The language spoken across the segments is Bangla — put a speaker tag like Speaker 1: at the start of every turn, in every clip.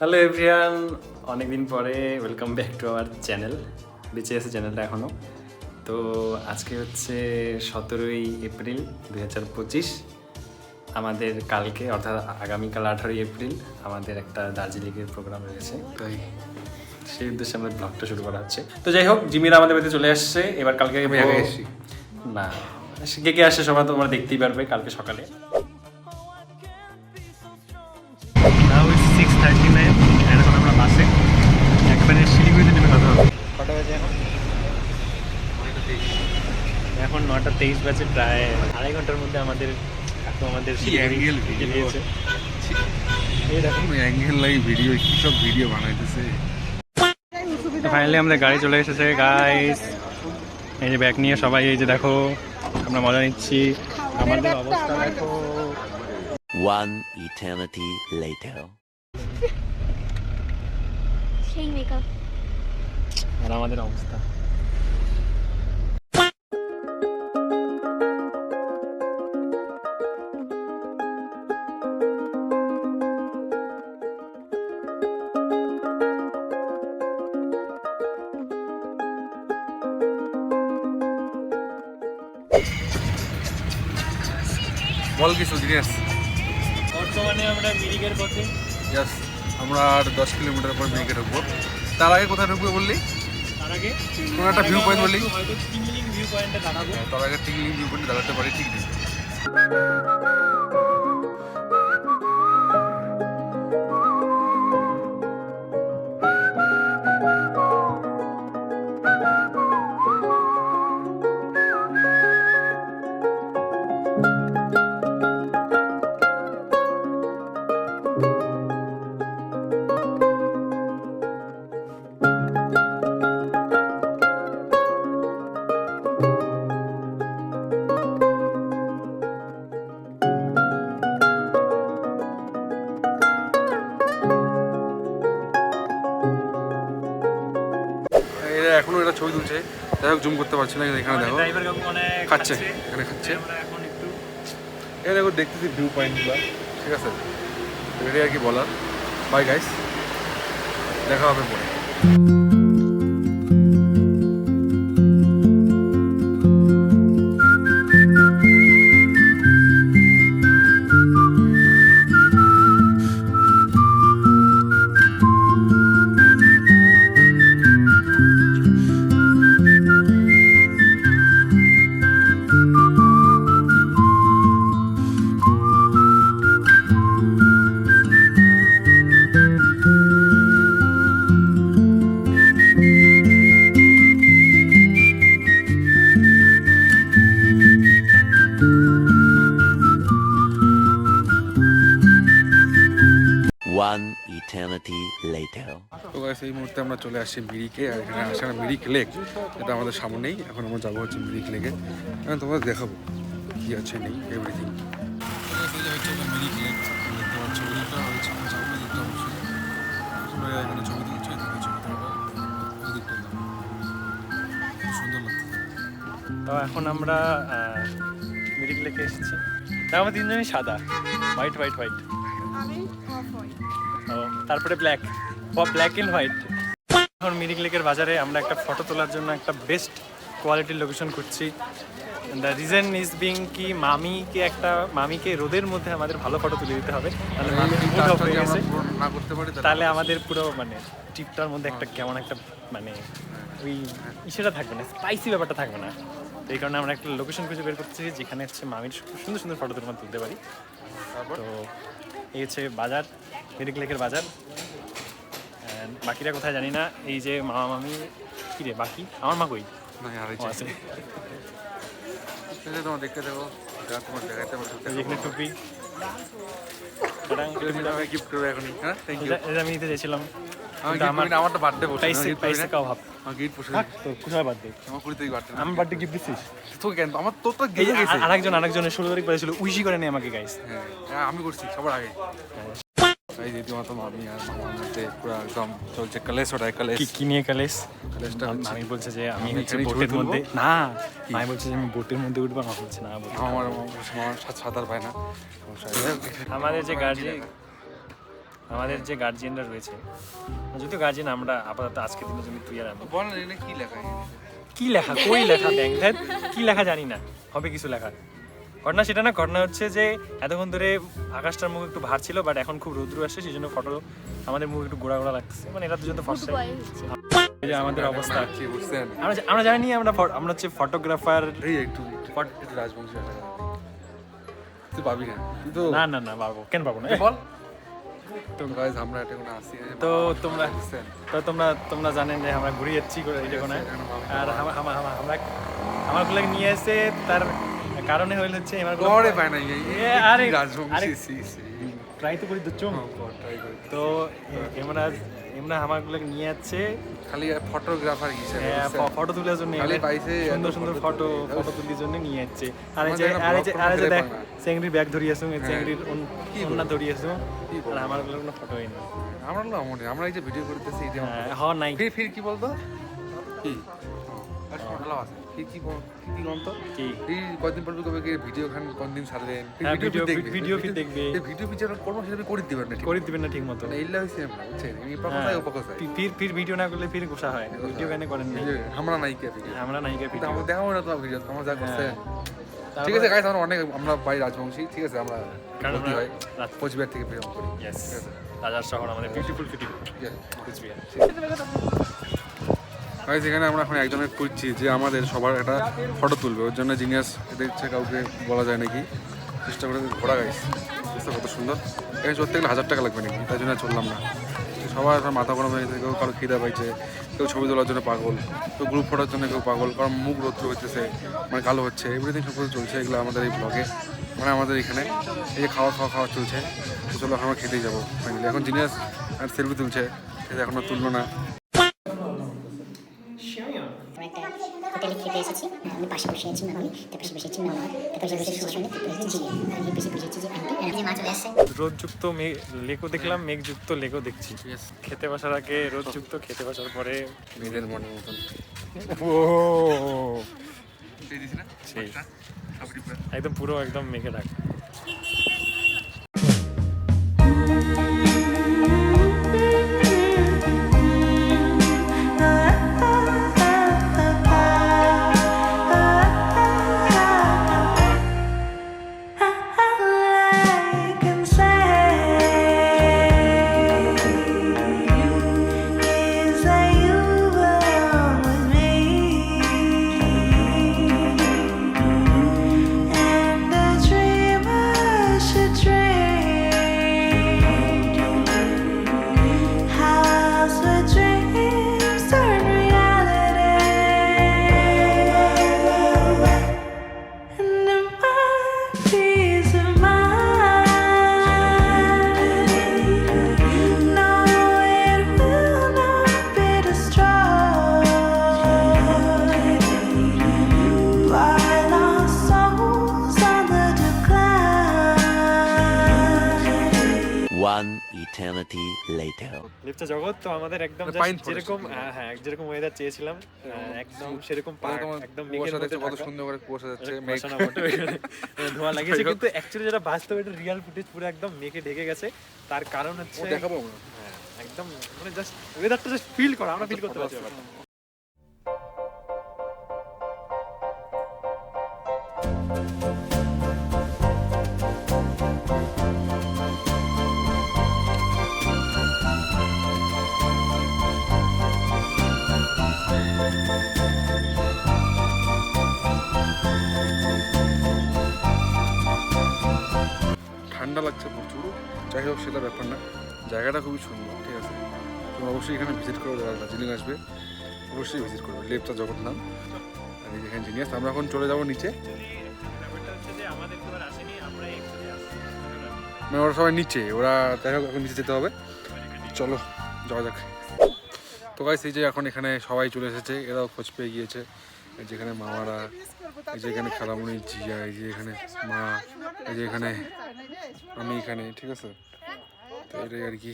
Speaker 1: হ্যালো এভরিওয়ান, অনেকদিন পরে welcome back to our channel. বেঁচে আছে চ্যানেলটা এখনও। তো আজকে হচ্ছে 17ই এপ্রিল 2025। আমাদের কালকে অর্থাৎ আগামীকাল 18ই এপ্রিল আমাদের একটা দার্জিলিংয়ের প্রোগ্রাম রয়েছে, তাই সেই উদ্দেশ্যে আমাদের ব্লগটা শুরু করা হচ্ছে। তো যাই হোক, জিমিরা আমাদের বাড়িতে চলে আসছে। এবার কালকে না কে কে আসছে সবাই তোমরা দেখতেই পারবে কালকে সকালে। Now it's 6:39 and এখন আমরা বাসে একবারে শিলিগুড়িতে নেমে কথা হবে। কটা বাজে এখন? 9:23 বাজে। প্রায় আড়াই ঘন্টার মধ্যে আমাদের ফাইনালি আমাদের গাড়ি চলে এসেছে গাইস। এই যে ব্যাগ নিয়ে সবাই, এই যে দেখো আমরা মজা নিচ্ছি। আমাদের অবস্থা দেখো।
Speaker 2: One eternity later.
Speaker 3: সেই মেকআপ
Speaker 1: আর আমাদের অবস্থা
Speaker 4: বল কিছু জিনিস।
Speaker 1: বর্তমানে আমরা মিরিকের পথে।
Speaker 4: ইয়াস, আমরা আর 10 কিলোমিটার পর মিরিকে ঢুকবো। তার আগে কোথায় ঢুকবো বললি?
Speaker 1: তার আগে
Speaker 4: কোনো একটা ভিউ পয়েন্ট বললি?
Speaker 1: হয়তো টিংলিং ভিউ পয়েন্টে দাঁড়াবো।
Speaker 4: তার আগে টিংলিং ভিউ পয়েন্টে দাঁড়াতে পারি, ঠিক নেই। এখনো এটা ছবি তুলছে, যাই হোক জুম করতে পারছি না। এখানে দেখো খাচ্ছে, এখানে খাচ্ছে। এখানে দেখো দেখতেছি ভিউ পয়েন্টগুলো, ঠিক আছে। এটাই আর কি বলার। বাই গাইস, দেখা হবে পরে।
Speaker 2: One eternity later.
Speaker 4: তো গাইস, এই মুহূর্তে আমরা চলে আসছি মিরিকে। আর এখানে আসে না মিরিক লেক, এটা আমাদের সামনেই। এখন আমরা যাবো হচ্ছে মিরিক লেকে। আমি তোমাদের দেখাবো কি আছে নেই এভরিথিং। মিরিক লেক দেখতে পাচ্ছ, এটা হচ্ছে সামনে দেখতে অবশ্যই সবাই এখানে ছবি তুলছে। সুন্দর লাগছে।
Speaker 1: তো এখন আমরা মিরিক লেকে এসেছি। তা আমরা তিনজনই সাদা, হোয়াইট হোয়াইট হোয়াইট।
Speaker 3: আমি অফ হোয়াইট।
Speaker 1: ও তারপরে ব্ল্যাক অ্যান্ড হোয়াইট। এখন মিরিক লেকের বাজারে আমরা একটা ফটো তোলার জন্য একটা বেস্ট কোয়ালিটির লোকেশন খুঁজছি। দ্য রিজন ইজ বিং কি মামিকে রোদের মধ্যে আমাদের ভালো ফটো তুলে দিতে হবে, তাহলে মামি মুড অফ হয়ে গেছে।
Speaker 4: না করতে পারি
Speaker 1: তাহলে আমাদের পুরো মানে ট্রিপটার মধ্যে একটা কেমন একটা মানে ওই ইসেটা থাকবে না, স্পাইসি ব্যাপারটা থাকবে না। তো এই কারণে আমরা একটা লোকেশন খুঁজে বের করতেছি যেখানে হচ্ছে মামির সুন্দর সুন্দর ফটো তুলতে পারি। তো এই হচ্ছে বাজার, মিরিক লেকের বাজার। বাকিরা কোথায় জানি না। এই যে মামা মামি কি রে, বাকি আমার মা কই আছে,
Speaker 4: তোমার দেখতে দেবো, তোমার দেখাতে পারবো।
Speaker 1: এখানে টুপি
Speaker 4: গিফট করবে এখন। হ্যাঁ, থ্যাংক ইউ।
Speaker 1: আমি নিতে চাইছিলাম।
Speaker 4: আমারটা বার্থডে বসে
Speaker 1: পাইছে কাও ভাব
Speaker 4: আমার গিফট বসে
Speaker 1: তোর কোথায় বার্থডে?
Speaker 4: আমার 20 তারিখ বার্থডে।
Speaker 1: আমি বার্থডে গিফট দিছিস
Speaker 4: তো কেন? আমার তোর তো গেছে গেছে।
Speaker 1: আরেকজনের 16 তারিখ পড়েছিল, উইশি করে নেই আমাকে গাইস।
Speaker 4: হ্যাঁ, আমি করছি সবার আগে। এই যে তোমার তো মামি আর মামার মধ্যে পুরো একদম চলছে কলেশ। ওটাই কলেশ।
Speaker 1: কি নিয়ে কলেশ?
Speaker 4: কলেশটা
Speaker 1: মামি বলছে যে আমি হচ্ছে বোটের মধ্যে, না মামি বলছে যে আমি বোটের মধ্যে উঠবো। মা বলছে না,
Speaker 4: আমার সাঁতার পায় না।
Speaker 1: আমাদের যে গাড়ি আমাদের যে গার্জিয়ানরা রয়েছে, যদিও গার্জিয়ান আমরা আপাতত আজকের দিনের জন্য তুই আর আমি।
Speaker 4: বল না এখানে কি লেখা
Speaker 1: কি লেখা, কই লেখা ব্যাংক কি লেখা জানি না, হবে কিছু লেখা। ঘটনা সেটা না, ঘটনা হচ্ছে যে এতক্ষণ ধরে আকাশটার মুখ একটু ভার ছিল, বাট এখন খুব রৌদ্র আসছে, সেই জন্য ফটো আমাদের মুখ একটু গোড়া গোড়া লাগছে, মানে এটা দুজন তো ফার্স্ট
Speaker 3: ভয় হচ্ছে।
Speaker 1: এই যে আমাদের অবস্থা।
Speaker 4: কি বুঝছেন?
Speaker 1: আমরা জানি আমরা হচ্ছে ফটোগ্রাফার।
Speaker 4: এই একটু রাজবংশী ভাষা তুই পাবি না, তুই তো
Speaker 1: না পারবো, কেন পাবো না,
Speaker 4: বল। তো গাইস আমরা এটা কোনো আসি
Speaker 1: তো তোমরা জানেন যে আমরা ঘুরে যাচ্ছি এই যে কোনায়, আর আমার গুলো নিয়ে এসে তার কারণে হইল হচ্ছে আমার
Speaker 4: গড়ে পায় না
Speaker 1: আরে
Speaker 4: রাজবংশী
Speaker 1: ট্রাই তো করি তো চুম। তো আমরা আমাগুলো নিয়ে যাচ্ছে
Speaker 4: খালি ফটোগ্রাফার হিসেবে
Speaker 1: ফটো তোলার জন্য,
Speaker 4: খালি পাইছে
Speaker 1: সুন্দর সুন্দর ফটো তোলার জন্য নিয়ে যাচ্ছে। আর যে দেখ চেংড়ির ব্যাগ ধরিয়েছো, চেংড়ির ওন্না ধরিয়েছো, আর আমার গুলো কোনো ফটো হয়নি।
Speaker 4: আমরা না মনে আমরা এই যে ভিডিও করতেছি এটা
Speaker 1: হ্যাঁ নাই
Speaker 4: ফির কি বলতো কি ভালো আছে কি বলতো
Speaker 1: কি
Speaker 4: এই কতদিন পর কবে ভিডিও খান কোনদিন ছাড়বেন
Speaker 1: ভিডিও ফির দেখবে,
Speaker 4: এই ভিডিও পিকচার কর্ম হিসেবে করে দিবেন না,
Speaker 1: করে দিবেন না ঠিক মতো,
Speaker 4: মানে এইলা হইছে আমরা বুঝছেন, এই প্রকাশায় উপকাশায়
Speaker 1: ফির ভিডিও না করলে ফির গোসা হয়, ভিডিও কেন করেন না?
Speaker 4: আমরা নাইকা ভিডিও,
Speaker 1: আমরা নায়িকা
Speaker 4: কিন্তু
Speaker 1: ভিডিও
Speaker 4: আমরা দেখাবো না তোমার ভিডিও তোমার যা করছে। ঠিক আছে গাইস, আমরা ভাই রাজবংশী, ঠিক আছে, আমরা
Speaker 1: কারণ
Speaker 4: কি হয়
Speaker 1: আমরা
Speaker 4: কোচবিহার থেকে বিলং করি।
Speaker 1: ইয়েস, রাজার শহর আমাদের বিউটিফুল সিটি কুচবিহার।
Speaker 4: গাইস এখানে আমরা এখন একজনের খুঁজছি যে আমাদের সবার একটা ফটো তুলবে, ওর জন্য জিনিয়াস এটা ইচ্ছে কাউকে বলা যায় নাকি, চেষ্টা করে ঘোরা গাইস, চেষ্টা কত সুন্দর। এখানে চলতে গেলে 1000 টাকা লাগবে নাকি, তাই জন্য চললাম না। সবার মাথা গরম হয়ে গেছে, কেউ কারো খিদা পাইছে, কেউ ছবি তোলার জন্য পাগল, কেউ গ্রুপ ফটোর জন্য কেউ পাগল, কারণ মুখ রৌদ্র হচ্ছে, মানে কালো হচ্ছে, এভরিথিং সব কিছু চলছে এগুলো আমাদের এই ব্লগে, মানে আমাদের এখানে এই যে খাওয়া চলছে। তো চলো আমরা খেতেই যাবো ফাইনালি। এখন জিনিয়াস আর সেলফি তুলছে, এখন আর তুললো না।
Speaker 5: হোটেলে খেতে এসেছি, আমি পাশে বসে আছি মামি, তার পাশে বসে আছি মামা, তারপরে যে বসে শুনে তারপরে হচ্ছে জি, আমি বেশি বুঝেছি যে আন্টি মা চলে আসছে।
Speaker 1: রোদযুক্ত লেকও দেখলাম, মেঘযুক্ত লেকও দেখছি। খেতে বসার আগে রোদযুক্ত, খেতে বসার পরে
Speaker 4: মেয়েদের মনের মতন
Speaker 1: সেই একদম পুরো একদম মেঘে ডাক।
Speaker 2: One eternity later.
Speaker 1: লিপ্ত জগৎ তো আমাদের একদম
Speaker 4: পাইন
Speaker 1: just যেরকম যেরকম ওয়েদার চেয়েছিলাম একদম সেরকম পার্ক, একদম মেঘের মধ্যে
Speaker 4: কত সুন্দর করে কুয়াশা যাচ্ছে,
Speaker 1: কুয়াশা না বটে, ওইখানে ধোঁয়া লাগিয়েছে, কিন্তু অ্যাকচুয়ালি যেটা বাস্তবে এটা রিয়েল ফুটেজ পুরো একদম মেঘে ঢেকে গেছে। তার কারণ হচ্ছে
Speaker 4: দেখাবো আমরা
Speaker 1: একদম মানে জাস্ট ওয়েদারটা জাস্ট ফিল করা, আমরা ফিল করতে পারছি ব্যাপারটা।
Speaker 4: ঠান্ডা লাগছে প্রচুর, যাই হোক সেটা ব্যাপার না, জায়গাটা খুবই সুন্দর, ঠিক আছে। তুমি অবশ্যই এখানে ভিজিট করো, যারা দার্জিলিং আসবে অবশ্যই ভিজিট করবে, লেপচা জগৎ নাম, আর এখানে জিনিয়াস। আমরা এখন চলে যাবো নিচে, মানে ওরা সবাই নিচে, ওরা যাই হোক এখন নিচে যেতে হবে, চলো যাওয়া যাক। তো গাইস এই যে এখন এখানে সবাই চলে এসেছে, এরাও খোঁজ পেয়ে গিয়েছে, এই যেখানে মামারা, এই যে এখানে খালামুনি জিয়া, এই যে এখানে মা, এই যে এখানে আমি এখানে, ঠিক আছে। তো এটাই আর কি,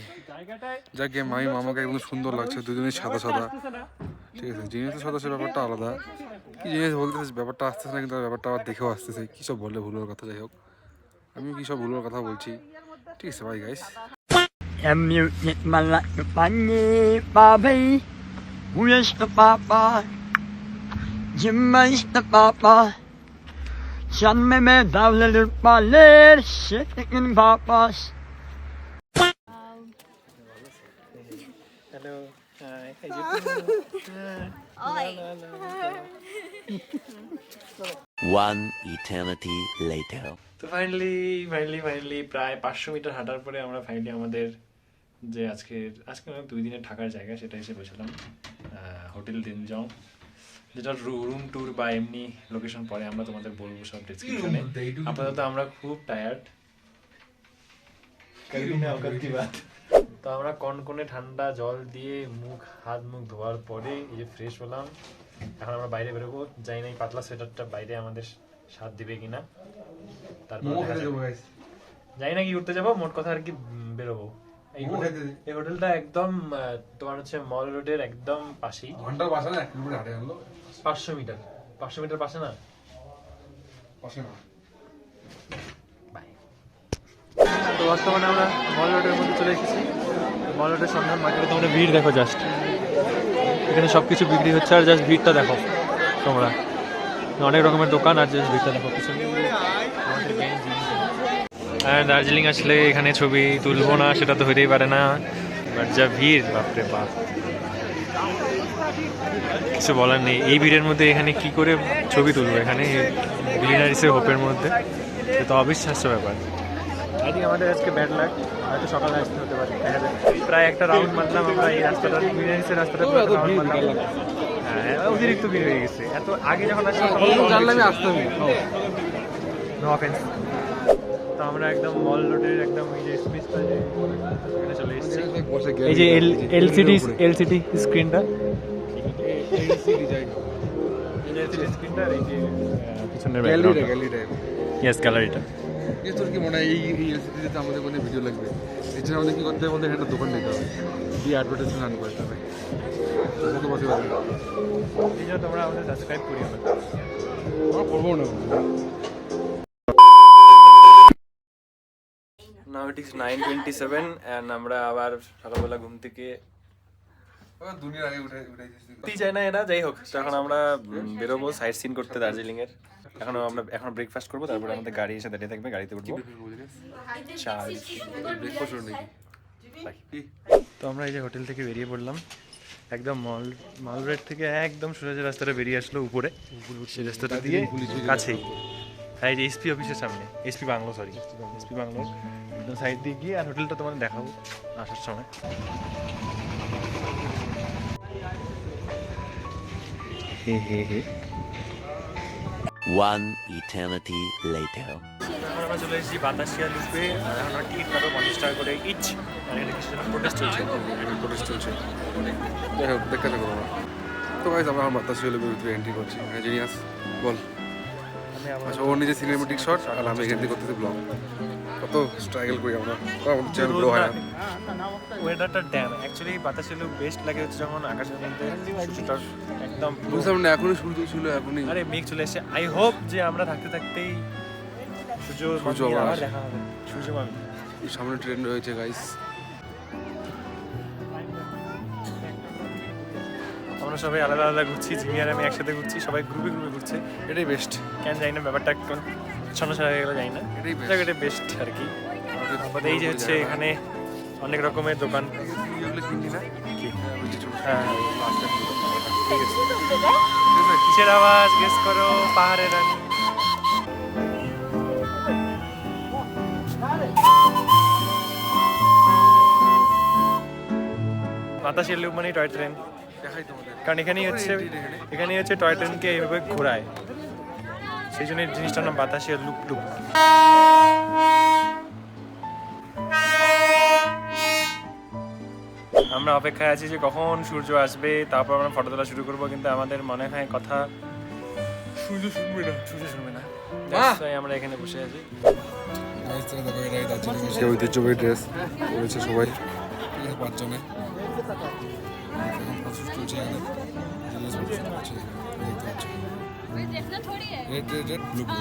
Speaker 4: যাক গিয়ে মামি মামাকে একদম সুন্দর লাগছে, দুজনেই সাদা সাদা, ঠিক আছে। জিনিস তো সাদা, সে ব্যাপারটা আলাদা, কি জিনিস বলতেছে ব্যাপারটা আসতেছে না, কিন্তু ব্যাপারটা আবার দেখেও আসতেছে, কী সব বললে ভুলোর কথা, যাই হোক আমি কী সব ভুলোর কথা বলছি, ঠিক আছে ভাই guys.
Speaker 6: music man like the funny Bobby. Where's the papa? Jimmy's the papa. John me down little ballet, shaking papas.
Speaker 1: Hello. Hi.
Speaker 2: One eternity later.
Speaker 1: তো ফাইনালি প্রায় 500 মিটার হাঁটার পরে আমরা ফাইনালি আমাদের যে আজকে আমাদের 2 দিনের থাকার জায়গা সেটা এসে বসলাম হোটেল দিনজং, যেটা রুম ট্যুর বা এমনি লোকেশন পরে আমরা তোমাদের বলবো সব ডেসক্রিপশনে। আপাতত আমরা খুব টায়ার্ড, তো আমরা কনকনে ঠান্ডা জল দিয়ে হাত মুখ ধোয়ার পরে এই যে ফ্রেশ হলাম। এখন আমরা বাইরে বেরোবো, জানি না এই পাতলা সোয়েটারটা বাইরে আমাদের সাথ দিবে কিনা, তারপর জানি না কি উঠতে যাবো, মোট কথা আর কি বেরোবো। এই হোটেলটা একদম তোমার হচ্ছে মল রোডের একদম পাশেই, 500 মিটার পাশে না। তো বর্তমানে আমরা মল রোডের মধ্যে চলে এসেছি। মল রোডের সন্ধান মার্কেটে তোমরা ভিড় দেখো, জাস্ট এখানে সবকিছু বিক্রি হচ্ছে, আর জাস্ট ভিড়টা দেখো তোমরা, অনেক রকমের দোকান, আর জাস্ট ভিড়টা দেখো পিছনে। আর দার্জিলিং আসলে এখানে ছবি তুলবো না সেটা তো হতেই পারে না, বাট যা ভিড়, বাপরে বাপ, কিছু বলার নেই। এই ভিড়ের মধ্যে এখানে কি করে ছবি তুলবো, এখানে গ্রিনারিসের হোপের মধ্যে, সে তো অবিশ্বাস্য ব্যাপার। আই থিঙ্ক আমাদের আজকে ব্যাড লাক, হয়তো সকালে আসতে হতে পারে। প্রায় একটা রাউন্ড মারলাম আমরা এই রাস্তাটা, গ্রিনারিসের রাস্তাটা রাউন্ড মারলাম। হ্যাঁ, অতিরিক্ত ভিড় হয়ে গেছে। এত আগে যখন আসতাম, নো অফেন্স। তো আমরা একদম মল রোডের একদম এই যে স্পেসটা যে এখানে চলে এসেছি। এই যে এলসিডি স্ক্রিনটা, স্ক্রিনটা এই যে পিছনের ব্যাকগ্রাউন্ডটা, ইয়েস গ্যালারিটা।
Speaker 4: তোর কি মনে হয় এই এলসিডিতে আমাদের কোনো ভিডিও লাগবে? এর জন্য আমাদের কি করতে হবে? আমাদের একটা দোকান নিতে হবে, দিয়ে অ্যাডভার্টাইজমেন্ট রান করতে হবে।
Speaker 1: এই জন্য তোমরা আমাদের সাবস্ক্রাইব করিও না,
Speaker 4: আমরা করবো না।
Speaker 1: নাও ইট ইজ 9:27 এন্ড আমরা আবার সকালবেলা ঘুম থেকে
Speaker 4: দুনিয়ার আগে উঠে
Speaker 1: যায় না এরা, যাই হোক। তো এখন আমরা বেরোবো সাইট সিন করতে দার্জিলিং এর। এখন ব্রেকফাস্ট করবো, তারপরে আমাদের গাড়ি এসে দাঁড়িয়ে থাকবে, গাড়িতে উঠবো। তো আমরা এই যে হোটেল থেকে বেরিয়ে পড়লাম, একদম মল রোড থেকে একদম সোজা যে রাস্তাটা বেরিয়ে আসলো উপরে, সেই রাস্তাটা দিয়ে কাছেই, এই যে এসপি অফিসের সামনে, এসপি বাংলো একদম সাইড দিয়ে গিয়ে, আর হোটেলটা তোমাদের দেখাবো আসার সময়। হে
Speaker 2: One eternity later.
Speaker 1: এখন আমরা চলে এসেছি বাতাসিয়া লুপে, আর এখন আমরা টিকিট কাটবো 50 টাকা করে ইচ। আর এখানে কিছু প্রোটেস্ট চলছে।
Speaker 4: যাই হোক, দেখতে থাকবো আমরা। তো গাইস, আমরা বাতাসিয়া লুপের ভিতরে এন্ট্রি করছি। জিনিয়াস বল। আচ্ছা, ওর নিজে সিনেমেটিক শট, আর আমি এখান থেকে করতেছি ব্লগ। কত স্ট্রাগল করি আমরা, আমাদের চ্যানেল গ্রো হয় না।
Speaker 1: ওয়েদারটা damn actually Batasia Loop best লাগে হচ্ছে যখন আকাশের মধ্যে সূর্যটা একদম
Speaker 4: বুঝলাম না, এখনই সূর্য ছিল, এখনই
Speaker 1: আরে মেঘ চলে এসেছে। আই হোপ যে আমরা থাকতেই সূর্য আবার দেখা হবে, সূর্য মামি।
Speaker 4: সামনে ট্রেন রয়েছে গাইস।
Speaker 1: আমরা সবাই আলাদা ঘুরছি, জিমি আর আমি একসাথে ঘুরছি, সবাই গ্রুপে ঘুরছে।
Speaker 4: এটাই বেস্ট।
Speaker 1: কেন জানি না, ব্যাপারটা একটু ছন্নছাড়া হয়ে গেল, জানি না, এটাই বেস্ট আর কি। এই যে হচ্ছে এখানে অনেক রকমের দোকান, কিসের আওয়াজ গেস করো? পাহাড়ের রানী। বাতাসিয়া লুপ মানে টয় ট্রেন, কারণ এখানেই হচ্ছে টয় ট্রেনকে এইভাবে ঘোরায়, সেই জন্য জিনিসটার নাম বাতাসিয়া লুপ টুপ। আমরা অপেক্ষায় আছি যে কখন সূর্য আসবে, তারপর আমরা ফটো তোলা শুরু করবো, কিন্তু আমাদের মনে হয় কথা সূর্য শুনবে না, তাই আমরা এখানে বসে আছি।
Speaker 4: ঐতিহ্যবাহী ড্রেস পরেছে সবাই, 5 জনে। চলছে রেড ব্লু ব্লু।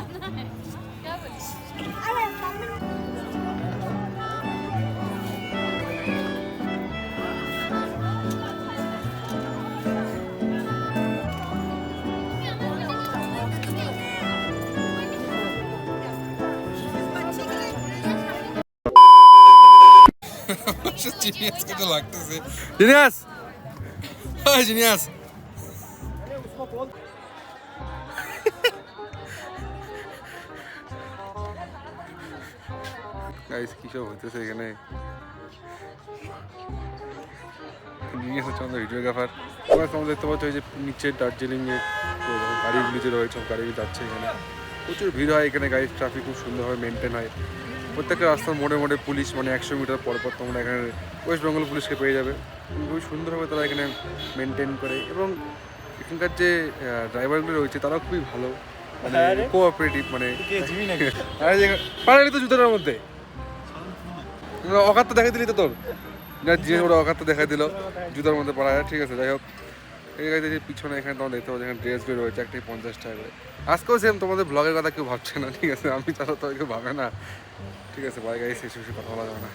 Speaker 4: জিনিয়াসকে তো লাগতেছে। Genius, high genius. গাইস কি সব হইতেছে এখানে? জিনিয়াস হচ্ছে আমাদের ভিডিওগ্রাফার। তোমরা দেখতে পাচ্ছ এই যে নিচে দার্জিলিং এর গাড়িগুলি যে রয়েছে গাড়িগুলি যাচ্ছে এখানে। প্রচুর ভিড় হয় এখানে, গাড়ির ট্রাফিক খুব সুন্দরভাবে মেনটেন হয়। প্রত্যেকটা রাস্তার মোড়ে মোড়ে পুলিশ, মানে 100 মিটার পর পর তোমরা এখানে ওয়েস্ট বেঙ্গল পুলিশকে পেয়ে যাবে। খুবই সুন্দরভাবে তারা এখানে মেনটেন করে, এবং এখানকার যে ড্রাইভারগুলো রয়েছে তারাও খুবই ভালো, মানে কোঅপারেটিভ। মানে পাড়ালি তো জুতোটার মধ্যে অকাত্তা দেখাই দিলি তো তোর, না জিনিস ওরা অকাত্তা দেখাই দিল জুতার মধ্যে পড়া। ঠিক আছে, যাই হোক, এই গাড়িতে যে পিছনে এখানে তোমরা দেখতে পাচ্ছ এখানে ড্রেসগুলো রয়েছে, একটাই 50 টাকা করে। আজকেও সেম, তোমাদের ব্লগের কথা কেউ ভাবছে না, ঠিক আছে? আমি ছাড়া তো কেউ ভাবে না, ঠিক আছে? বাইরে গাড়ি শেষ বেশি কথা বলা যাবে না।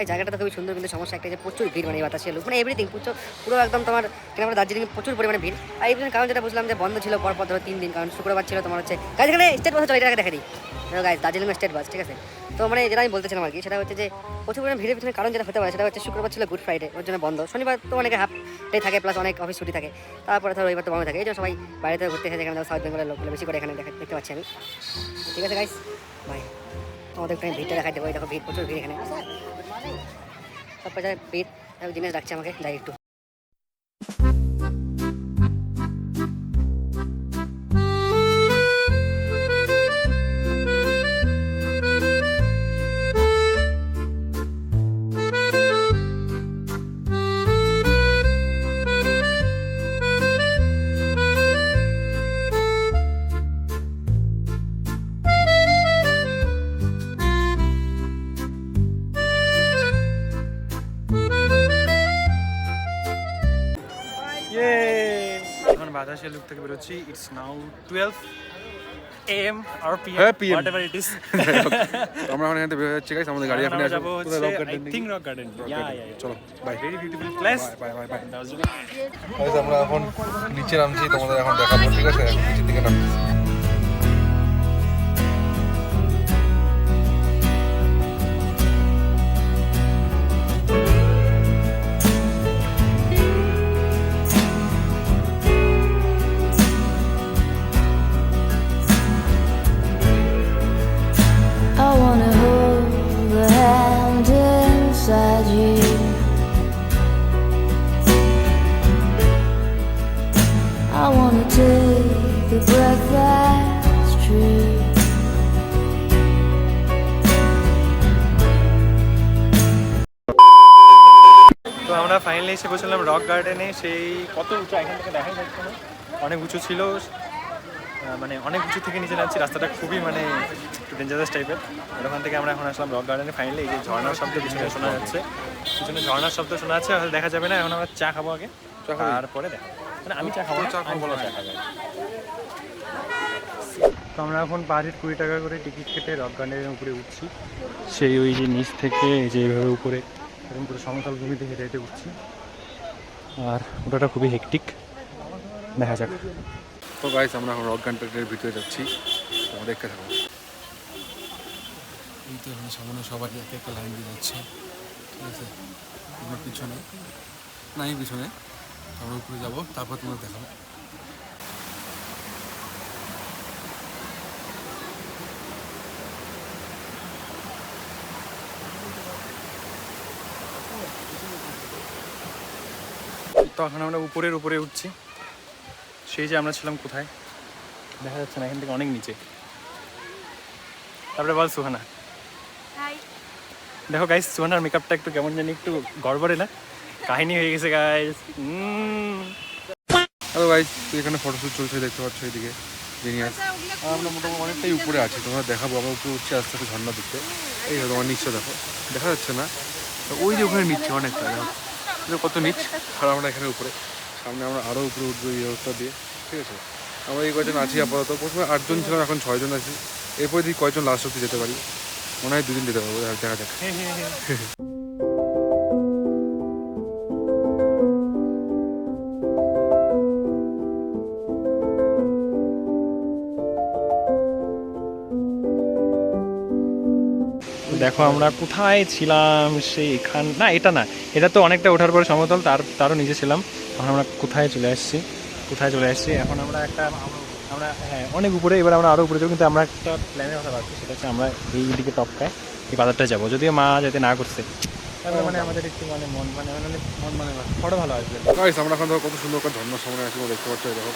Speaker 7: এই জায়গাটা তো খুবই সুন্দর, কিন্তু সমস্যা একটা যে প্রচুর ভিড়, মানে বাতাসে লোক, মানে এভরিথিং পুরো একদম তোমার কেন দার্জিলিং প্রচুর পরিমাণে ভিড়। আর এই কারণ যেটা বুঝলাম যে বন্ধ ছিল পরপর ধরো 3 দিন, কারণ শুক্রবার ছিল তোমার হচ্ছে গাইজ এখানে স্টেট বাস চলে, এটাকে দেখা দিই গাইজ, দার্জিলিং স্টেট বাস, ঠিক আছে? তো মানে যেটা আমি বলতেছিলাম আর কি, সেটা হচ্ছে যে প্রচুর পরিমাণে ভিড়ের পিছনে কারণ যেটা হতে পারে সেটা হচ্ছে শুক্রবার ছিল গুড ফ্রাইডে, ওর জন্য বন্ধ। শনিবার তো অনেকে হাফ ডে থাকে, প্লাস অনেক অফিস ছুটি থাকে, তারপরে ধরো রবিবার তো বন্ধ থাকে। এই জন্য সবাই বাইরে ঘুরতে এসেছে, এখানে সাউথ বেঙ্গলের লোকগুলো বেশি করে এখানে দেখতে পাচ্ছি আমি। ঠিক আছে গাইজ, ভাই তোমাদের এখানে ভিড়টা দেখাই দেবো। এই দেখো ভিড়, প্রচুর ভিড় এখানে, সব জায়গায় ভিড়। জিনিস ডাকছে আমাকে, যাই একটু।
Speaker 1: এখন বাতাসে লুক থেকে বেরোচ্ছি। It's now 12 AM or PM,
Speaker 4: হ্যাঁ, PM
Speaker 1: whatever it is.
Speaker 4: আমরা এখন এখান থেকে বের হচ্ছি গাইস, আমাদের গাড়ি এখন
Speaker 1: যাব হচ্ছে I think rock garden. Yeah.
Speaker 4: চলো bye.
Speaker 1: Very beautiful place.
Speaker 4: Bye bye bye.
Speaker 1: That was
Speaker 4: guys আমরা এখন নিচে নামছি, তোমাদের এখন দেখাবো, ঠিক আছে? এখন নিচের দিকে নামছি।
Speaker 8: I wanna hold the hand inside you. I wanna take the breath that's true.
Speaker 1: তো আমরা ফাইনালি এসে পৌঁছলাম রক গার্ডেনে। সেই কত উঁচু এখান থেকে দেখা যাচ্ছে না, অনেক উঁচু ছিল, মানে অনেক উঁচু থেকে নিচে নামছি। রাস্তাটা খুবই মানে একটু ডেঞ্জারাস টাইপের। আর ওখান থেকে আমরা এখন আসলাম রক গার্ডেনে। ফাইনালি এই যে ঝর্ণার শব্দ পিছনে শোনা যাচ্ছে, পিছনে ঝর্ণার শব্দ শোনা যাচ্ছে। হয়তো দেখা যাবে না, এখন আমরা চা খাবো আগে, তারপরে দেখা, মানে আমি চা খাবো, চা খাবো, চা খাবো। তো আমরা এখন পার হেড 20 টাকা করে টিকিট কেটে রক গার্ডেনের উপরে উঠছি। সেই ওই যে নিচ থেকে যে এইভাবে উপরে এরকম পুরো সমতল ভূমিতে হেঁটে হেঁটে উঠছি। আর ওটা খুবই হেকটিক, দেখা যাক।
Speaker 4: তো গাইস আমরা এখন রক গার্ডেনের ভিতরে যাচ্ছি, তোমরা দেখতে থাকো। এই তো এখানে সামনে সবাই একে একটা লাইন দিয়ে যাচ্ছে, ঠিক আছে? আমরা পিছনে নাই, পিছনে আমরা উপরে যাবো, তারপর তোমরা দেখাবো।
Speaker 1: তো এখন আমরা উপরে উঠছি। সেই যে আমরা ছিলাম কোথায় দেখা যাচ্ছে না, এখান থেকে অনেক নিচে। তারপরে বল সুহানা।
Speaker 3: হাই।
Speaker 1: দেখো গাইস, সুহানার মেকআপটা একটু কেমন জানি একটু গড়বড়ে না, কাহিনী হয়ে গেছে গাইস।
Speaker 4: হ্যালো গাইস, এখানে ফটোশ্যুট চলছে, দেখতে পাচ্ছ এদিকে জিনিয়াস। আমরা মোটামুটি অনেকটাই উপরে আছি, তোমরা দেখাবো। আমরা উপরে উঠছি আস্তে আস্তে ঝর্ণা দিতে। এই তোমার নিচে দেখো, দেখা যাচ্ছে না? ওই যে ওখানে নিচ্ছে অনেকটা, দেখো কত নিচ। আর আমরা এখানে উপরে, সামনে আমরা আরও উপরে উঠবো এই রোডটা দিয়ে, ঠিক আছে? আমরা এই কয়জন আছি আপাতত। প্রথমে 8 জন ছিলাম, এখন 6 জন আছি। এরপর যদি কয়জন লাস্ট অব্দি যেতে পারি, মনে হয় 2 দিন যেতে পারবো, দেখা যাক।
Speaker 1: দেখো আমরা কোথায় ছিলাম, সেইখান না, এটা না, এটা তো অনেকটা ওঠার পরে সমতল, তারও নিচে ছিলাম। এখন আমরা কোথায় চলে আসছি, এখন আমরা হ্যাঁ অনেক উপরে, এবার আমরা আরও উপরে যাবো। কিন্তু আমরা একটা প্ল্যানের কথা ভাবছি, সেটা হচ্ছে আমরা এই দিকে টপকায় এই বাজারটা যাবো, যদিও মা যেতে না করছে। তারপরে মানে আমাদের একটু মানে মন ফটো ভালো আসবে।
Speaker 4: গাইস আমরা এখন দেখো কত সুন্দর একটা ঝর্ণার সামনে আছি, দেখতে পাচ্ছ দেখো।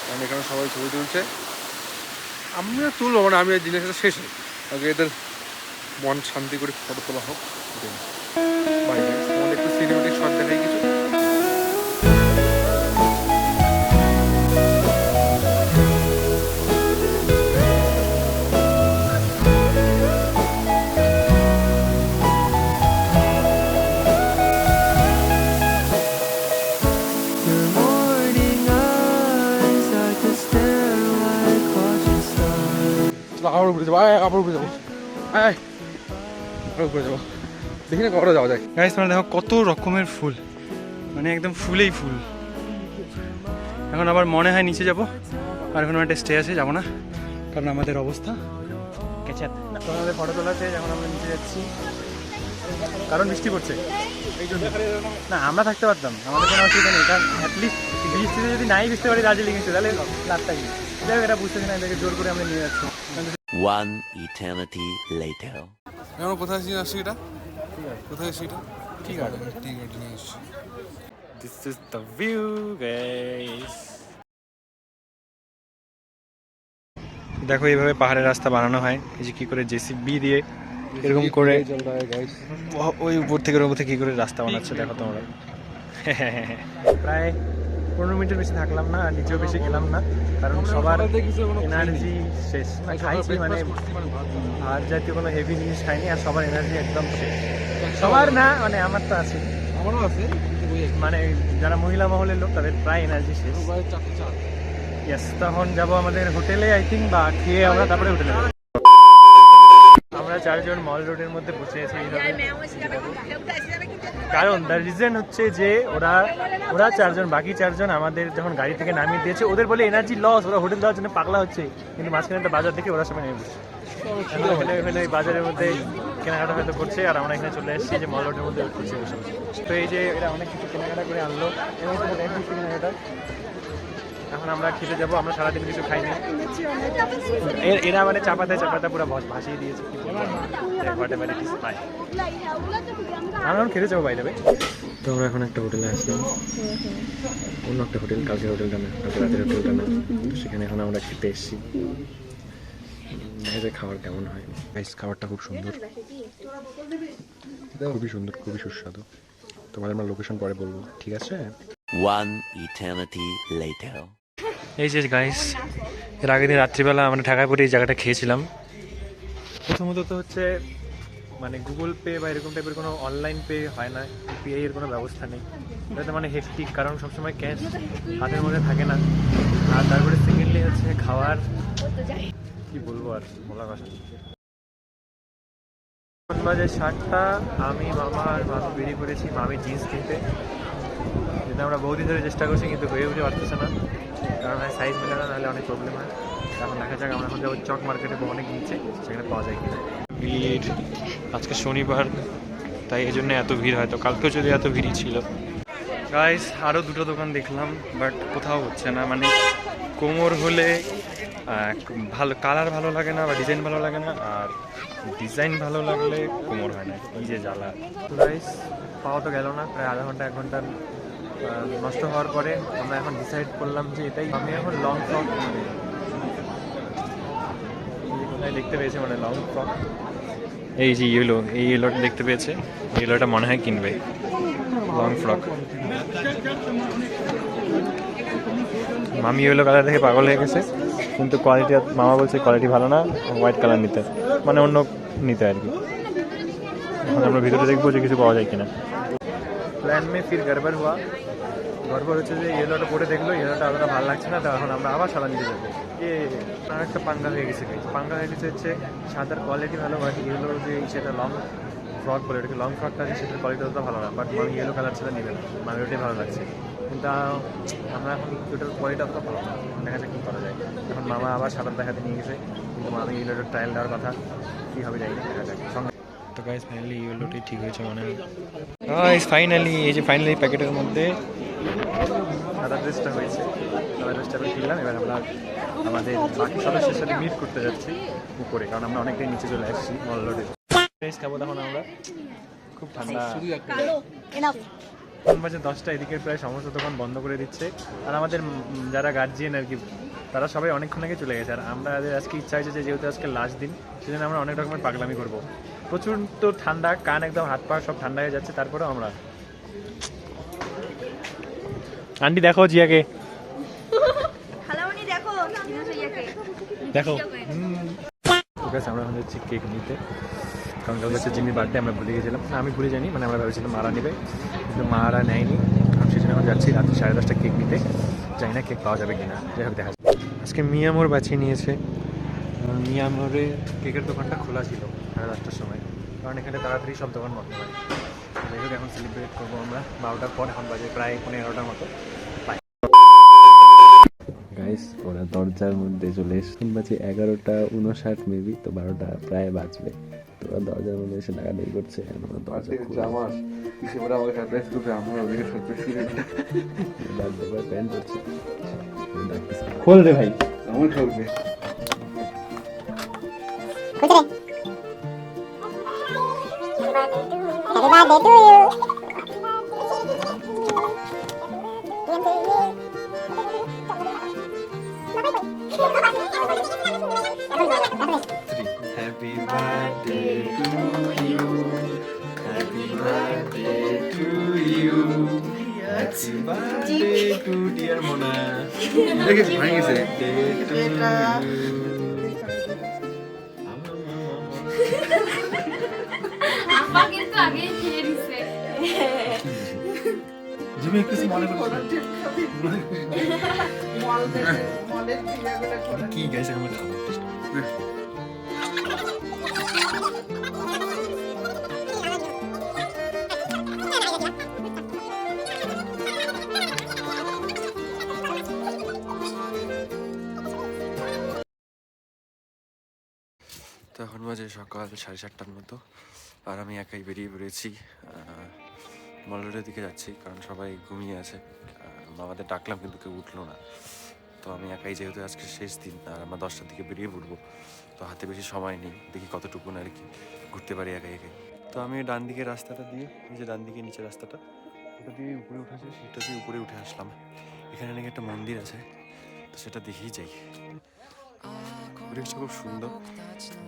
Speaker 4: কারণ এখানে সবাই ছবি তুলছে, আমিও তুলবো, মানে আমি এই জিনিসটা শেষ হয় আগে এদের মন শান্তি করে ফটো তোলা হোক। বাই গাইস, তোমাদের একটু সিনেমেটিক শট দেখাই কিছু। আবার উপরে যাবো, আবার উপরে যাবো, আবার উপরে যাবো, দেখি না কতটা যাওয়া যায়।
Speaker 1: গাইস মানে দেখো কত রকমের ফুল, মানে একদম ফুলেই ফুল। এখন আবার মনে হয় নিচে যাব, আর এখন একটা স্টে আছে, যাবো না কারণ আমাদের অবস্থা ক্যাচাত। তো আমাদের ফটো তোলাতে যখন আমরা নিচে যাচ্ছি, কারণ বৃষ্টি পড়ছে এই জন্য। না আমরা থাকতে পারতাম, আমাদের কোনো অসুবিধা নেই, কারণ অ্যাটলিস্ট বৃষ্টিতে যদি নাই বুঝতে পারি দার্জিলিং এসে, তাহলে লাভটা কি? যাই হোক, এটা বুঝতেছি না, এটাকে জোর করে আমরা নিয়ে যাচ্ছি।
Speaker 2: One eternity later.
Speaker 4: এখন কোথায় আসছি এটা, কোথায় আসছি এটা?
Speaker 1: ঠিক আছে,
Speaker 4: ঠিক আছে, নিয়ে আসছি।
Speaker 1: This is the view guys. দেখো এইভাবে পাহাড়ের রাস্তা বানানো হয়, এই যে কি করে জেসিবি দিয়ে এরকম করে ওই উপর থেকে কি করে রাস্তা বানাচ্ছে দেখো তোমরা। প্রায় 15 মিনিটের বেশি থাকলাম না, আর নিচেও বেশি গেলাম না, কারণ সবার এনার্জি শেষ। খাইছি মানে আর জাতীয় কোনো হেভি জিনিস খাইনি, আর সবার এনার্জি একদম শেষ। সবার না, মানে আমার তো আছে,
Speaker 4: আমারও আছে,
Speaker 1: মানে যারা মহিলা মহলের লোক তাদের প্রায় এনার্জি শেষ। ইয়েস, তখন যাবো আমাদের হোটেলে আই থিঙ্ক, বা খেয়ে আমরা তারপরে হোটেলে যাবো। আমরা 4 জন মল রোডের মধ্যে বসে আছি এইভাবে, কারণ দ্য রিজন হচ্ছে যে ওরা 4 জন, বাকি 4 জন আমাদের যখন গাড়ি থেকে নামিয়ে দিয়েছে, ওদের বলে এনার্জি লস, ওরা হোটেল দেওয়ার জন্য পাগলা হচ্ছে, কিন্তু মাঝখানে একটা বাজার দেখে ওরা সবাই নেমে বসছে। ওখানে ওই বাজারের মধ্যে কেনাকাটা হয়তো করছে, আর আমরা এখানে চলে এসেছি যে মল রোডের মধ্যে করছে বসে বসে। তো এই যে এরা অনেক কিছু কেনাকাটা করে আনলো, এবং কেনাকাটা এখন আমরা খেতে যাবো। আমরা সারাদিন কিছু খাইনি, এরা মানে চাপাতে পুরো ভাসিয়ে দিয়েছে। আমরা এখন খেতে যাবো বাইরে। তো আমরা এখন একটা হোটেলে আসলাম, অন্য একটা হোটেল, কালকের হোটেলটা না, কালকে রাতের হোটেলটা না, তো সেখানে এখন আমরা খেতে এসেছি। দেখা যায় খাবার কেমন হয়। খাবারটা খুব সুন্দর, খুবই সুন্দর, খুবই সুস্বাদু। তোমাদের আমরা লোকেশন পরে বলবো, ঠিক আছে?
Speaker 2: One eternity later.
Speaker 1: এই যে গাইস, এর আগের দিন রাত্রিবেলা আমরা ঢাকায় পরে এই জায়গাটা খেয়েছিলাম। প্রথমত তো হচ্ছে মানে গুগল পে বা এরকম টাইপের কোনো অনলাইন পে হয় না, ইউপিআই এর কোনো ব্যবস্থা নেই। এটা মানে হেক্টিক, কারণ সবসময় ক্যাশ হাতের মধ্যে থাকে না। আর তারপরে সেকেন্ডলি হচ্ছে খাওয়ার, কি বলবো আর বলা কথা। বাজে 7টা, আমি মামা আর মামি বেরিয়ে পড়েছি। মামি জিন্স কিনতে, যেটা আমরা বহুদিন ধরে চেষ্টা করছি কিন্তু হয়ে উঠে পারতেছে না, কারণ সাইজ মেলে না, নাহলে অনেক প্রবলেম হয়। এখন দেখা যাক, আমরা এখন যাবো চক মার্কেটে, অনেক নিচে, সেখানে পাওয়া যায় কিনা। ভিড় আজকে শনিবার, তাই এই জন্য এত ভিড়, হয়তো কালকেও যদি এত ভিড়ই ছিল। গাইস আরও 2টো দোকান দেখলাম, বাট কোথাও হচ্ছে না। মানে কোমর হলে ভালো কালার ভালো লাগে না, বা ডিজাইন ভালো লাগে না, আর ডিজাইন ভালো লাগলে কোমর হয় না, এই যে জ্বালা। তো গাইস পাওয়া তো গেল না, প্রায় আধা ঘন্টা 1 ঘন্টা নষ্ট হওয়ার পরে আমরা এখন ডিসাইড করলাম যে এটাই। আমি এখন লং ফ্রক কোথায় দেখতে পেয়েছি, মানে লং ফ্রক, এই যে এই ইয়েলোটা দেখতে পেয়েছে, ইয়েলোটা মনে হয় কিনবে, লং ফ্রক। মামি ইয়েলো কালার দেখে পাগল হয়ে গেছে, কিন্তু কোয়ালিটি, মামা বলছে কোয়ালিটি ভালো না, হোয়াইট কালার নিতে, মানে অন্য নিতে আর কি। এখন আমরা ভিতরে দেখবো যে কিছু পাওয়া যায় কিনা। প্ল্যান মে ফির গড়বড় হওয়া, গড়বড় হচ্ছে যে ইয়েলোটা পরে দেখলো, ইয়েলোটা অতটা ভালো লাগছে না, তো এখন আমরা আবার সাদা নিতে যাবো। আর একটা পাঙ্গা হয়ে গেছে, হচ্ছে সাদার কোয়ালিটি ভালো, বাট ইয়েলো যে সেটা লং ফ্রক বলে এটাকে লং ফ্রকটা আছে সেটার কোয়ালিটি অতটা ভালো না, বাট মামি ইয়েলো কালার ছেলে নেবে না, মামি ওটাই ভালো লাগছে। কিন্তু আমরা এখন ওটার কোয়ালিটি অতটা ভালো না, দেখা যাক কী করা যায়। এখন মামা আবার সাঁতার দেখাতে নিয়ে গেছে, কিন্তু মামি ইয়েলোটার ট্রায়াল দেওয়ার কথা, কী হবে জানি না, দেখা যাক। সঙ্গে তো গাইস ফাইনালি ইয়েলোটাই ঠিক হয়েছে মনে হয়। গাইস ফাইনালি এই যে ফাইনালি প্যাকেটের মধ্যে সাদা ড্রেসটা হয়েছে, সাদা ড্রেসটা আমি কিনলাম। এবার আমরা আমাদের বাকি সদস্যের সাথে মিট করতে যাচ্ছি উপরে, কারণ আমরা অনেকটাই নিচে চলে আসছি মল রোডে। ড্রেস খাবো তখন আমরা, খুব ঠান্ডা। এখন বাজে 10টা, এদিকে প্রায় সমস্ত দোকান বন্ধ করে দিচ্ছে। আর আমাদের যারা গার্জিয়ান আর কি, তারা সবাই অনেকক্ষণ আগে চলে গেছে। আর আমাদের আজকে ইচ্ছা হয়েছে যে যেহেতু আজকে লাস্ট দিন, সেজন্য আমরা অনেক রকমের পাগলামি করবো। প্রচুর তো ঠান্ডা, কান একদম হাত পা সব ঠান্ডা হয়ে যাচ্ছে, তারপরেও আমরা। আন্টি দেখো জিয়াকে, দেখো। ঠিক আছে, আমরা এখন যাচ্ছি কেক নিতে, কারণ কাল হচ্ছে জিমির বার্থডে, আমরা ভুলে গেছিলাম। না, আমি ভুলে যাইনি, মানে আমরা ভেবেছিলাম মারা নেবে, কিন্তু মারা নেয়নি। আমি সেজন্য এখন যাচ্ছি রাত্রি 10:30 কেক নিতে। জানি না কেক পাওয়া যাবে কিনা, যাই হোক দেখা যাবে। আজকে মিয়ামোর বাঁচিয়ে নিয়েছে। মিয়ামোরে কেকের দোকানটা খোলা ছিল 10:30টার সময়, কারণ এখানে তাড়াতাড়ি সব দোকান বন্ধ হয়। যাই হোক এখন সেলিব্রেট করবো আমরা 12টার পর, এখন বাজে প্রায় 11:30টার মতো।
Speaker 9: গাইস ওরা দরজার মধ্যে চলে এসে, বাজে 11:59 মেবি, তো 12টা প্রায় বাজবে। তো ওরা দরজার মধ্যে এসে ডাকাডাকি করছে, দরজা
Speaker 4: আমার ওরা আমাকে সারপ্রাইজ করবে, আমার ওদেরকে সারপ্রাইজ করবে।
Speaker 9: প্যান্ট করছে, খোল রে ভাই,
Speaker 4: আমার খেলবে।
Speaker 1: Happy birthday to you, happy birthday to you, happy birthday to dear Mona,
Speaker 4: দেখে ভাই গেছে।
Speaker 3: কিন্তু আগে খেয়ে দিছে।
Speaker 1: জিমি কিছু মনে করছে কি গাইছে, আমরা খাবো।
Speaker 4: তো এখন বাজে সকাল 7:30টার মতো, আর আমি একাই বেরিয়ে পড়েছি, মলরোডের দিকে যাচ্ছি, কারণ সবাই ঘুমিয়ে আছে। মামাদের ডাকলাম কিন্তু কেউ উঠলো না, তো আমি একাই, যেহেতু আজকে শেষ দিন, আর আমরা 10টার দিকে বেরিয়ে পড়বো, তো হাতে বেশি সময় নেই, দেখি কতটুকু আর কি ঘুরতে পারি একাই একাই। তো আমি ডান দিকের রাস্তাটা দিয়ে, এই যে ডান দিকে নিচের রাস্তাটা, ওটা দিয়ে উপরে উঠেছে, সেটা দিয়ে উপরে উঠে আসলাম। এখানে নাকি একটা মন্দির আছে, তো সেটা দেখেই যাই। পরিবেশটা খুব সুন্দর,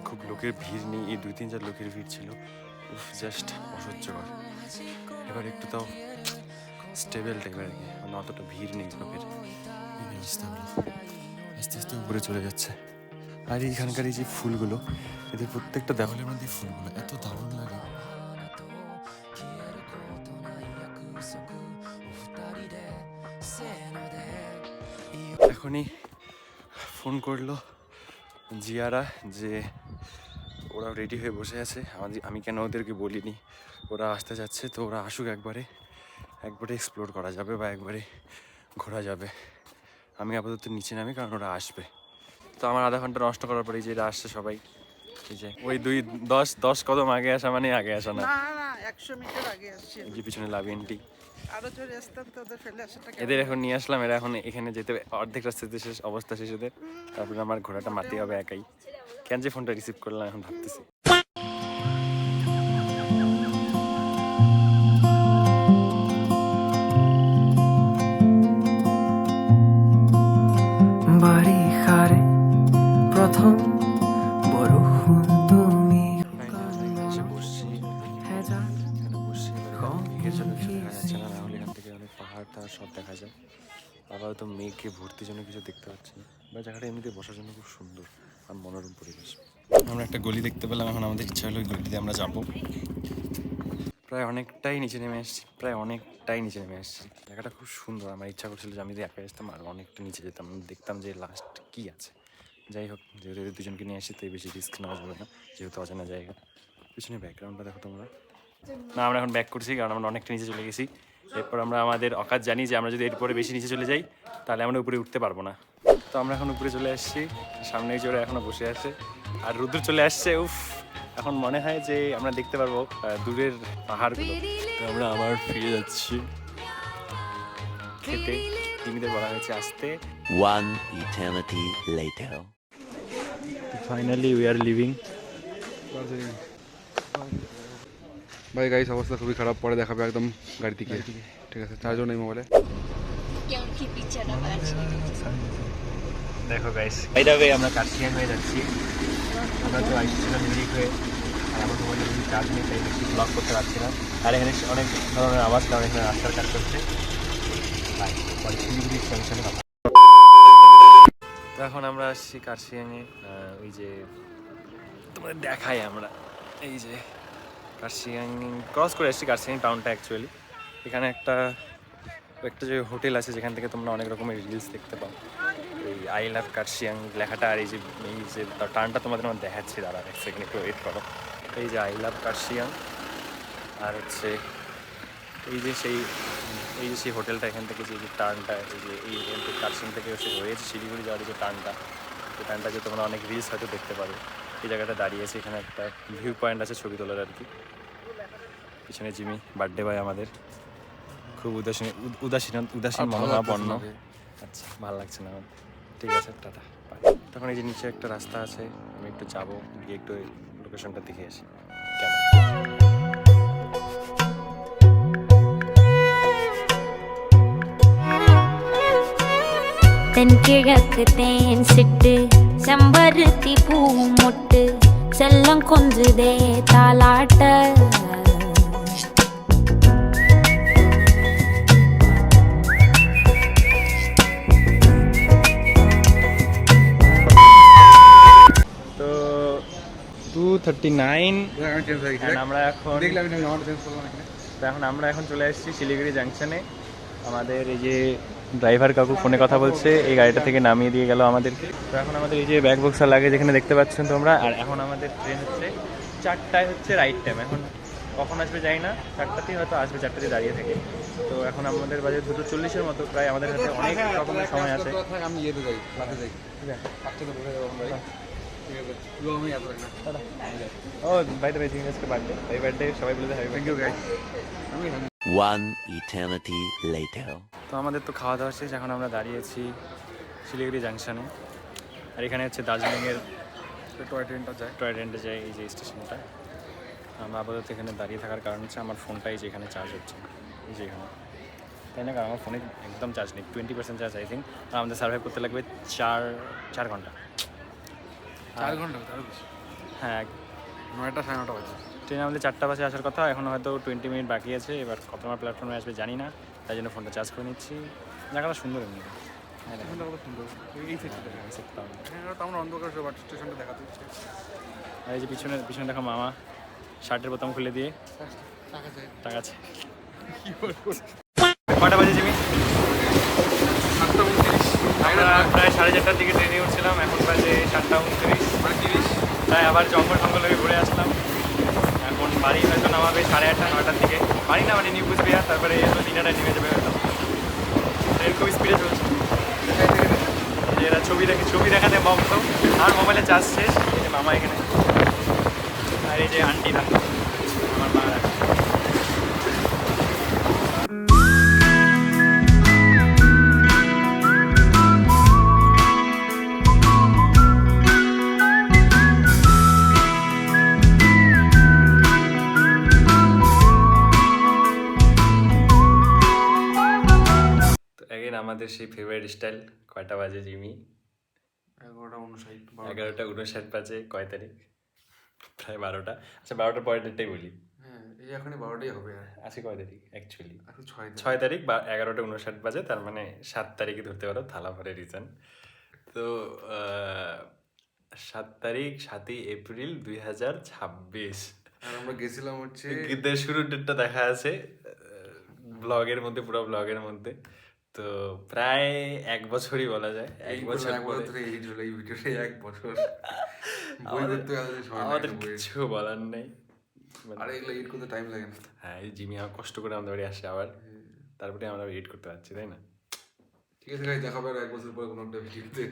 Speaker 4: খুব লোকের ভিড় নেই, এই 2-3 লোকের ভিড় ছিল, জাস্ট অসহ্যকর। এবার একটু তাও স্টেবল টাইপের আর কি, মানে অতটা ভিড় নেই লোকের। এই রাস্তাগুলো আস্তে আস্তে উপরে চলে যাচ্ছে। আর এইখানকার এই যে ফুলগুলো, এদের প্রত্যেকটা দেওয়ালের মধ্যে ফুলগুলো এত দারুণ লাগে। এখনই ফোন করলো জিয়ারা যে ওরা রেডি হয়ে বসে আছে, আমি কেন ওদেরকে বলিনি, ওরা আসতে যাচ্ছে, তো ওরা আসুক, একবারে এক্সপ্লোর করা যাবে বা একবারে ঘোরা যাবে। আমি আপাতত নিচে নামি, কারণ ওরা আসবে। তো আমার আধা ঘন্টা নষ্ট করার পরে যে এরা আসছে সবাই, এই যে ওই 10 কদম আগে আসা মানে আগে আসা না,
Speaker 10: 100 মিটার আগে আসছে।
Speaker 4: এই যে পিছনে লাভিয়েন্টি,
Speaker 10: আরো জোরে আসতাম তো ওদের ফেলে আসাটা।
Speaker 4: এদের এখন নিয়ে আসলাম, এরা এখন এখানে যেতে অর্ধেক রাস্তাতে শেষ, অবস্থা শেষ ওদের। তারপরে আমার ঘোড়াটা মারতে হবে একাই। কেন যে ফোনটা রিসিভ করলাম এখন ভাবতেছি।
Speaker 10: বাড়ি হারে প্রথম বরহুন তুমি
Speaker 4: এসে বসছি, এখানে বসছি, মেঘের জন্য কিছু দেখা যাচ্ছে না, নাহলে এখান থেকে অনেক পাহাড় টাহাড় সব দেখা যায়। আপাতত মেঘে ভর্তি জন্য কিছু দেখতে পাচ্ছি না, বা জায়গাটা এমনিতে বসার জন্য খুব সুন্দর আর মনোরম পরিবেশ। আমরা একটা গলি দেখতে পেলাম, এখন আমাদের ইচ্ছা হলো ওই গলিতে আমরা যাবো। প্রায় অনেকটাই নিচে নেমে এসেছি, জায়গাটা খুব সুন্দর। আমার ইচ্ছা করছিল যে আমি যদি একা আসতাম আর অনেকটা নিচে যেতাম, দেখতাম যে লাস্ট কি আছে। যাই হোক, যেহেতু দুজনকে নিয়ে আসি, তো বেশি রিস্ক নেওয়া যাবে না, যেহেতু অজানা জায়গা। পিছনে ব্যাকগ্রাউন্ডটা দেখো তোমরা।
Speaker 1: না আমরা এখন ব্যাক করছি কারণ আমরা অনেকটা নিচে চলে গেছি। এরপর আমরা আমাদের অকাজ জানি যে আমরা যদি এরপরে বেশি নিচে চলে যাই তাহলে আমরা উপরে উঠতে পারবো না। তো আমরা এখন উপরে চলে আসছি, সামনেই জোরে এখনো বসে আছে আর রুদ্র চলে আসছে। উফ, এখন মনে হয় যে আমরা দেখতে পারবো দূরের পাহাড়গুলো। তো আমরা আবার ফিরে যাচ্ছি খেতে। জিমিদের বলা হয়েছে আসতে।
Speaker 2: One eternity later.
Speaker 1: Finally we are living.
Speaker 4: ভাই গাইস অবস্থা খুবই খারাপ, পরে দেখাবে একদম গাড়ি থেকে। ঠিক আছে, চার্জও নেই মোবাইলে।
Speaker 1: দেখো গাইস, এইভাবে আমরা কার্শিয়াং হয়ে যাচ্ছি। আমরা তো আইসছিলাম মিরিক হয়ে, আর আমার মোবাইলে যদি চার্জ নেই তাই বেশি ব্লগ করতে পারছি না। আর এখানে অনেক ধরনের আওয়াজ, কারণ এখানে রাস্তার কাজ করছে। তো এখন আমরা আসছি কার্শিয়াংয়ে। ওই যে তোমাদের দেখাই আমরা, এই যে কার্শিয়াং ক্রস করে আসছি, কার্শিয়াং টাউনটা অ্যাকচুয়ালি। এখানে একটা যে হোটেল আছে যেখান থেকে তোমরা অনেক রকমের রিলস দেখতে পাও, এই আই লাভ কার্শিয়াং লেখাটা। আর এই যে টার্নটা তোমাদের আমার দেখাচ্ছি, দাঁড়া এক সেকেন্ড একটু ওয়েট করো। এই যে আই লাভ কার্শিয়াং, আর হচ্ছে এই যে সেই হোটেলটা, এখান থেকে যে টার্নটা, এই যে এই কার্শিয়াং থেকে হয়েছে শিলিগুড়ি যাওয়ার যে টার্নটা, এই টার্নটা যে তোমরা অনেক রিলস হয়তো দেখতে পারো। এই জায়গাটা দাঁড়িয়েছে, এখানে একটা ভিউ পয়েন্ট আছে ছবি তোলার আর কি। পিছনে জিমি বার্থডে বয় আমাদের, খুব উদাসীন মনোভাবাপন্ন। আচ্ছা, ভালো লাগছে না আমার। ঠিক আছে, টাটা। তখন এই যে নিচে একটা রাস্তা আছে, আমি একটু যাবো, গিয়ে একটু লোকেশনটা দেখে আসি কেমন।
Speaker 8: தென்கிழக்குத்தேன் சிட்டு செம்பருத்தி பூ மொட்டு செல்லம் கொஞ்சுதே தாலாட்ட
Speaker 1: তো 2:39 আমরা এখন চলে এসেছি শিলিগুড়ি জাংশনে। আমাদের এই যে ড্রাইভার কাকু ফোনে কথা বলছে, এই গাড়িটা থেকে নামিয়ে দিয়ে গেল আমাদেরকে। তো এখন আমাদের এই যে ব্যাগ বক্সার লাগে যেখানে দেখতে পাচ্ছেন তোমরা। আর এখন আমাদের ট্রেন হচ্ছে 4টায় হচ্ছে রাইট টাইম। এখন কখন আসবে জানি না, 4টাতেই হয়তো আসবে, 4টাতে দাঁড়িয়ে থেকে। তো এখন আমাদের বাজে 2:40-এর মতো প্রায়। আমাদের হাতে অনেক রকমের সময় আছে।
Speaker 4: আমি ইয়েতে যাই, রাতে যাই। ঠিক আছে,
Speaker 1: ও বাই দ্য ওয়ে, জিনিসকে বার্থডে, হ্যাপি বার্থডে সবাই বলে দেয়। Thank you guys.
Speaker 2: One eternity later.
Speaker 1: তো আমাদের তো খাওয়া দাওয়া শেষ, এখন আমরা দাঁড়িয়েছি শিলিগুড়ি জাংশনে। আর এখানে হচ্ছে দার্জিলিংয়ের টয় ট্রেনটা যায়, এই যে স্টেশনটা। আমরা আপাতত এখানে দাঁড়িয়ে থাকার কারণ হচ্ছে আমার ফোনটাই যে এখানে চার্জ হচ্ছে, এই যে এখানে, তাই না? কারণ আমার ফোনে একদম চার্জ নেই, 20% চার্জ আই থিঙ্ক। আর আমাদের সার্ভাইভ করতে লাগবে 4 ঘন্টা।
Speaker 4: 4 ঘন্টা?
Speaker 1: হ্যাঁ,
Speaker 4: 9টা 9:30 বাজে।
Speaker 1: ট্রেন আমাদের 4টা বাজে আসার কথা, এখন হয়তো 20 মিনিট বাকি আছে। এবার কত আমার প্ল্যাটফর্মে আসবে জানি না, তাই জন্য ফোনটা চার্জ করে নিচ্ছি। জায়গাটা সুন্দর এমনি,
Speaker 4: আমরা অন্ধকার স্টেশনটা দেখাতে হচ্ছে।
Speaker 1: আর এই যে পিছনে দেখো মামা শার্টের বোতাম খুলে দিয়ে টাকা চাই। কটা বাজে জিমি?
Speaker 4: 7:29।
Speaker 1: আমরা প্রায় 4:30টার দিকে ট্রেনে উঠছিলাম, এখন বাজে 7:29। তাই আবার জঙ্গল হয়ে ঘুরে আসলাম। এখন বাড়ি হয়তো নামাবে 8:30 9টার দিকে। বাড়ি না মানে নিউ কুচবিহার, তারপরে দিনাটায় নেমে যাবে হয়তো। ট্রেন খুব স্পিডে চলছে। এরা ছবি দেখাতে মগ্ন, আর মোবাইলে চার্জ শেষ। এই যে মামা এখানে, আর এই যে আন্টিরা, আমার মা। আমাদের সেই ফেভারিট স্টাইল। কয়টা বাজে জিমি? 11:59 বাজে। কয় তারিখ? প্রায় 12টা। আচ্ছা, 12টার পরের ডেটটাই বলি।
Speaker 4: হ্যাঁ, এই এখনই 12টাই হবে।
Speaker 1: আজকে কয় তারিখ অ্যাকচুয়ালি?
Speaker 4: 6
Speaker 1: তারিখ বা 11:59 বাজে, তার মানে 7 তারিখে ধরতে পারো, থালা ভরে রিজন। তো 7 তারিখ 7ই এপ্রিল 2026।
Speaker 4: আর আমরা গেছিলাম হচ্ছে,
Speaker 1: ঈদের শুরুর ডেটটা দেখা আছে ব্লগের মধ্যে, পুরো ব্লগের মধ্যে। তো প্রায় 1 বছরই বলা যায়। 1 বছর ধরে এই ভিডিওটা 1 বছর। আমাদের কিছু বলার নেই,
Speaker 4: আর এগুলো এডিট করতে টাইম লাগে না।
Speaker 1: হ্যাঁ, এই জিমি আমার কষ্ট করে আমাদের বাড়ি আসে আবার, তারপরে আমরা এডিট করতে পারছি, তাই না?
Speaker 4: ঠিক আছে গাইস, দেখা হবে আর 1 বছর পরে কোনো একটা ভিডিওতে।